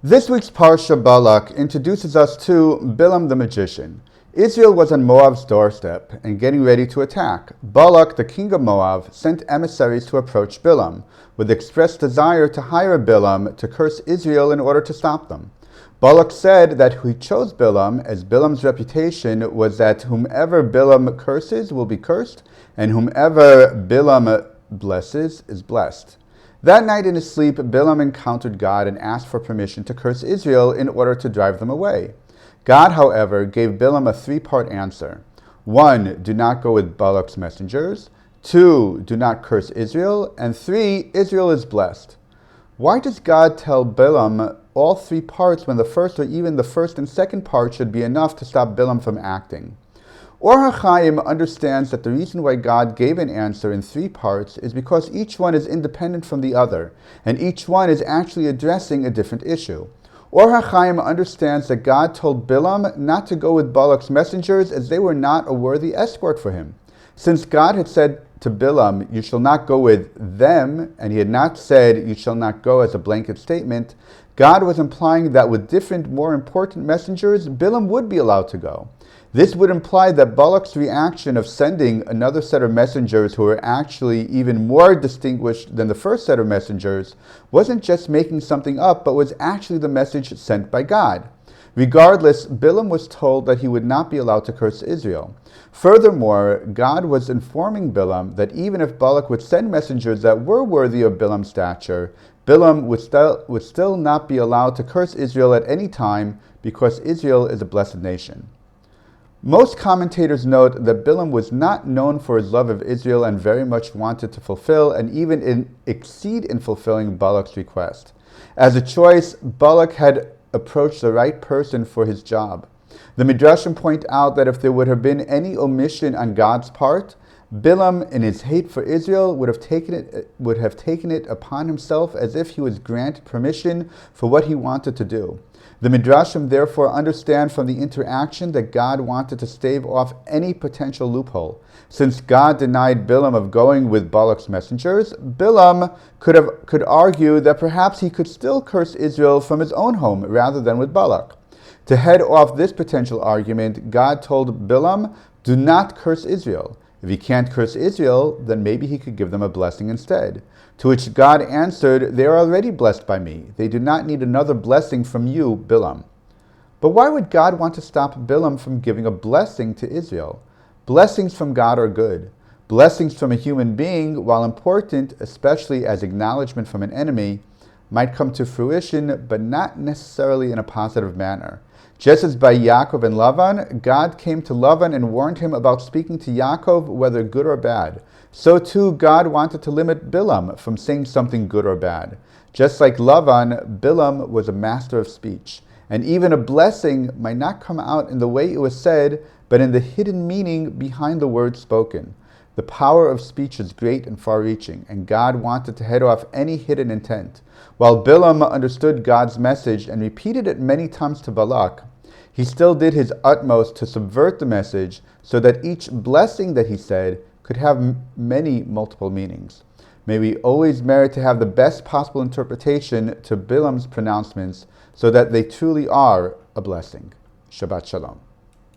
This week's Parsha Balak introduces us to Bilam the magician. Israel was on Moab's doorstep and getting ready to attack. Balak, the king of Moab, sent emissaries to approach Bilam with the express desire to hire Bilam to curse Israel in order to stop them. Balak said that he chose Bilam as Bilam's reputation was that whomever Bilam curses will be cursed, and whomever Bilam blesses is blessed. That night in his sleep, Bilam encountered God and asked for permission to curse Israel in order to drive them away. God, however, gave Bilam a three-part answer. 1. Do not go with Balak's messengers. 2. Do not curse Israel. And 3. Israel is blessed. Why does God tell Bilam all three parts when the first or even the first and second part should be enough to stop Bilam from acting? Or HaChaim understands that the reason why God gave an answer in three parts is because each one is independent from the other, and each one is actually addressing a different issue. Or HaChaim understands that God told Bilam not to go with Balak's messengers as they were not a worthy escort for him. Since God had said to Bilam, "You shall not go with them," and he had not said, "You shall not go" as a blanket statement, God was implying that with different, more important messengers, Bilam would be allowed to go. This would imply that Balak's reaction of sending another set of messengers who were actually even more distinguished than the first set of messengers wasn't just making something up, but was actually the message sent by God. Regardless, Bilam was told that he would not be allowed to curse Israel. Furthermore, God was informing Bilam that even if Balak would send messengers that were worthy of Bilam's stature, Bilam would still not be allowed to curse Israel at any time because Israel is a blessed nation. Most commentators note that Bilam was not known for his love of Israel and very much wanted to fulfill and even exceed in fulfilling Balak's request. As a choice, Balak had approached the right person for his job. The Midrashim point out that if there would have been any omission on God's part, Bilam, in his hate for Israel, would have taken it upon himself as if he was granted permission for what he wanted to do. The Midrashim therefore understand from the interaction that God wanted to stave off any potential loophole. Since God denied Bilam of going with Balak's messengers, Bilam could argue that perhaps he could still curse Israel from his own home rather than with Balak. To head off this potential argument, God told Bilam, "Do not curse Israel." If he can't curse Israel, then maybe he could give them a blessing instead. To which God answered, "They are already blessed by me. They do not need another blessing from you, Bilam." But why would God want to stop Bilam from giving a blessing to Israel? Blessings from God are good. Blessings from a human being, while important, especially as acknowledgement from an enemy, might come to fruition, but not necessarily in a positive manner. Just as by Yaakov and Lavan, God came to Lavan and warned him about speaking to Yaakov, whether good or bad. So too, God wanted to limit Bilam from saying something good or bad. Just like Lavan, Bilam was a master of speech. And even a blessing might not come out in the way it was said, but in the hidden meaning behind the words spoken. The power of speech is great and far-reaching, and God wanted to head off any hidden intent. While Bilam understood God's message and repeated it many times to Balak, he still did his utmost to subvert the message so that each blessing that he said could have many multiple meanings. May we always merit to have the best possible interpretation to Bilam's pronouncements so that they truly are a blessing. Shabbat Shalom.